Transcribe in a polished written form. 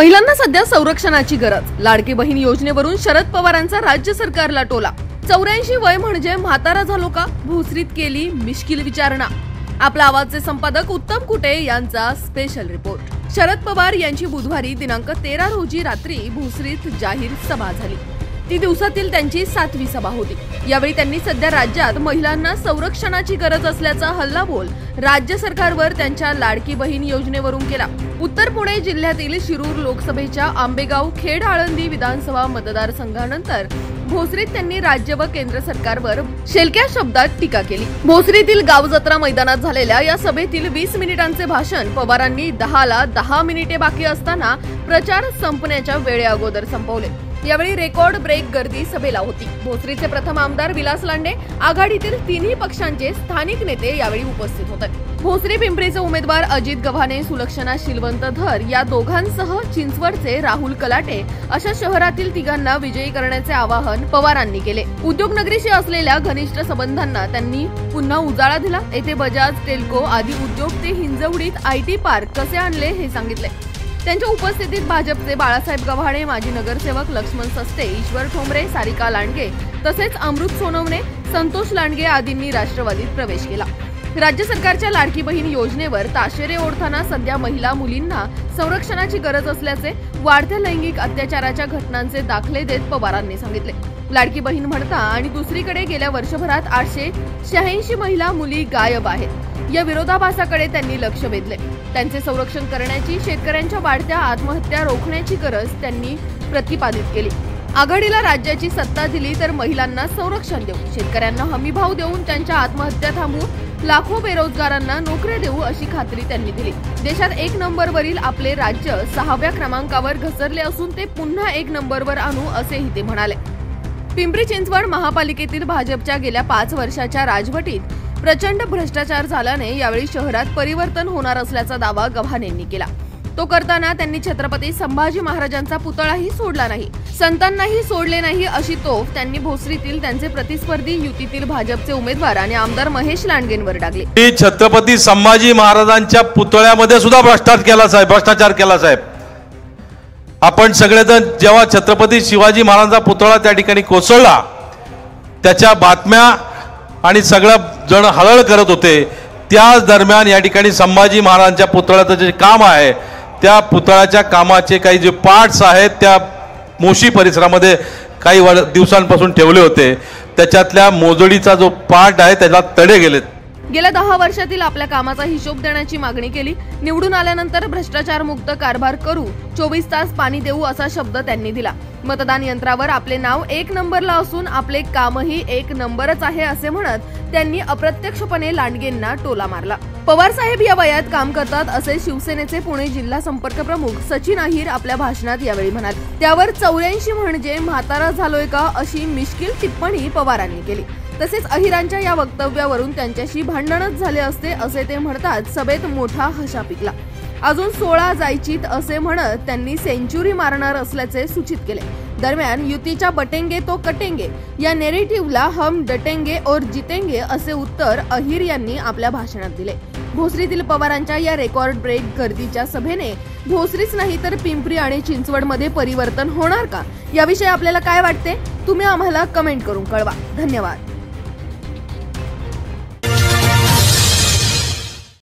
महिलांना सध्या संरक्षणाची गरज। लाडकी बहीण योजनेवरून शरद पवारांचा राज्य सरकारला टोला। 84 वय म्हणजे म्हातारा झालो का? भोसरीत केली मिश्किल विचारणा। आपला आवाजचे संपादक उत्तम कुटे यांचा स्पेशल रिपोर्ट। शरद पवार यांची बुधवारी दिनांक 13 रोजी रात्री भोसरीत जाहीर सभा झाली। ती दिवसातील त्यांची 7वी सभा होती। यावेळी त्यांनी सध्या राज्यात महिलांना संरक्षणाची गरज असल्याचा हल्लाबोल राज्य सरकारवर त्यांच्या लाडकी बहीण योजनेवरून केला। उत्तर पुणे जिल्ह्यातील शिरूर लोकसभेच्या आंबेगाव खेड आळंदी विधानसभा मतदारसंघानंतर भोसरीत त्यांनी राज्य व केंद्र सरकारवर शेलक्या शब्दात टीका केली। भोसरीतील गाव जत्रा मैदानात झालेल्या या सभेतील 20 मिनिटांचे भाषण पवारांनी 10ला 10 मिनिटे बाकी असताना प्रचार संपण्याच्या वेळे अगोदर संपवले। यावेळी रेकॉर्ड ब्रेक गर्दी सभेला होती। भोसरीचे प्रथम आमदार विलास लांडे, आघाडीतील तिन्ही पक्षांचे स्थानिक नेते यावेळी उपस्थित होते। भोसरी पिंपरीचे उमेदवार अजित गव्हाणे, सुलक्षणा शिलवंत धर या दोघांसह चिंचवडचे राहुल कलाटे अशा शहरातील तिघांना विजयी करण्याचे आवाहन पवारांनी केले। उद्योगनगरीशी असलेल्या घनिष्ठ संबंधांना त्यांनी पुन्हा उजाळा दिला। येथे बजाज, टेल्को आदी उद्योग ते हिंजवडीत IT पार्क कसे आणले हे सांगितले। त्यांच्या उपस्थितीत भाजपचे बाळासाहेब गव्हाणे, माजी नगरसेवक लक्ष्मण सस्ते, ईश्वर ठोंबरे, सारिका लांडगे तसेच अमृत सोनवणे, संतोष लांडगे आदींनी राष्ट्रवादीत प्रवेश केला। राज्य सरकारच्या लाडकी बहीण योजनेवर ताशेरे ओढताना सध्या महिला मुलींना संरक्षणाची गरज असल्याचे वाढत्या लैंगिक अत्याचाराच्या घटनांचे दाखले देत पवारांनी सांगितले। लाडकी बहीण म्हणता आणि दुसरीकडे गेल्या वर्षभरात 886 महिला मुली गायब आहेत। या विरोधाभासाकडे त्यांनी लक्ष वेधले। त्यांचे संरक्षण करण्याची, शेतकऱ्यांच्या वाढत्या आत्महत्या रोखण्याची गरज त्यांनी प्रतिपादित केली। आघाडीला राज्याची सत्ता दिली तर महिलांना संरक्षण देऊ, शेतकऱ्यांना हमीभाव देऊन त्यांच्या आत्महत्या थांबवू, लाखो बेरोजगारांना नोकऱ्या देऊ अशी खात्री त्यांनी दिली। देशात 1 नंबरवरील आपले राज्य 6व्या क्रमांकावर घसरले असून ते पुन्हा 1 नंबरवर आणू असेही ते म्हणाले। पिंपरी चिंचवड महापालिकेतील भाजपच्या गेल्या 5 वर्षाच्या राजवटीत प्रचंड भ्रष्टाचार झाल्याने यावेळी शहरात परिवर्तन होणार असल्याचा दावा गव्हाणेंनी केला। तो करताना त्यांनी छत्रपती संभाजी महाराजांचा पुतळाही सोडला नाही, संतांनाही सोडले नाही अशी तोफ त्यांनी भोसरीतील त्यांचे प्रतिस्पर्धी युतीतील भाजपचे उमेदवार आणि आमदार महेश लांडगेंवर डागली। छत्रपती संभाजी महाराजांच्या पुतळ्यामध्ये सुद्धा भ्रष्टाचार केला साहेब। आपण सगळेजण जेव्हा छत्रपती शिवाजी महाराजांचा पुतळा त्या ठिकाणी कोसळला, त्याच्या बातम्या आणि सगळं जण हळहळ करत होते, त्याच दरम्यान या ठिकाणी संभाजी महाराजांच्या पुतळ्याचं जे काम आहे त्या पुतळ्याच्या कामाचे काही जे पार्ट्स आहेत त्या मोशी परिसरामध्ये काही दिवसांपासून ठेवले होते। त्याच्यातल्या मोजडीचा जो पार्ट आहे त्याला तडे गेलेत। गेल्या 10 वर्षातील आपल्या कामाचा हिशोब देण्याची मागणी केली। निवडून आल्यानंतर भ्रष्टाचार मुक्त कारभार करू, 24 तास पाणी देऊ असा शब्द त्यांनी दिला। मतदान यंत्रावर आपले नाव 1 नंबरला असून आपले कामही 1 नंबरच आहे असे म्हणत त्यांनी अप्रत्यक्षपणे लांडगेंना टोला मारला। पवार साहेब या वयात काम करतात असे शिवसेनेचे पुणे जिल्हा संपर्क प्रमुख सचिन अहिर आपल्या भाषणात यावेळी म्हणाले। त्यावर 84 म्हणजे म्हातारा झालोय का अशी मिश्किल टिप्पणी पवारांनी केली। तसेच अहिरांच्या या वक्तव्यावरून त्यांच्याशी भांडणच झाले असते असे ते म्हणतात सभेत मोठा हशा पिकला। अजून 16 जायचीत असे म्हणत त्यांनी सेंचुरी मारणार असल्याचे सूचित केले। दरम्यान युतीच्या बटेंगे तो कटेंगे या नेरेटिव्हला हम डटेंगे और जितेंगे असे उत्तर अहिर यांनी आपल्या भाषणात दिले। भोसरीतील पवारांच्या या रेकॉर्ड ब्रेक गर्दीच्या सभेने भोसरीच नाही तर पिंपरी आणि चिंचवडमध्ये परिवर्तन होणार का? याविषयी आपल्याला काय वाटते? तुम्ही आम्हाला कमेंट करून कळवा। धन्यवाद।